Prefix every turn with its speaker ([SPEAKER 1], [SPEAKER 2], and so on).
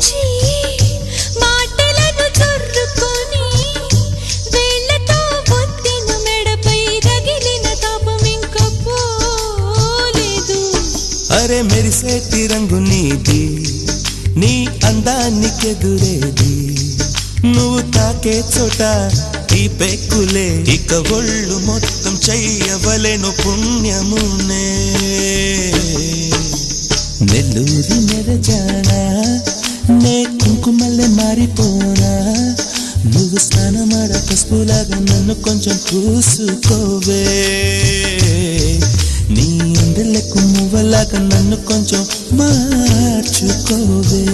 [SPEAKER 1] నుంచి మాటలను చొర్రుకొని వేళ్లతో ఒత్తిన మెడపై రగిలిన తాపం ఇంకా పోలేదు.
[SPEAKER 2] అరే మెరిసేటి రంగు నీది, నీ అందానికెదురేది, నువ్వు తాకే చోట ఈ పెక్కులే, ఇక ఒళ్ళు మొత్తం చెయ్యవలెను పుణ్యమునే. నెల్లూరి నెరజానా నే కుంకుమల్లే మారిపోనా, నువ్వు స్నానమాడ పసుపులాగా నన్ను కొంచెం పూసుకోవే, నీ అందెలకు మువ్వలాగా నన్ను కొంచెం మార్చుకోవే.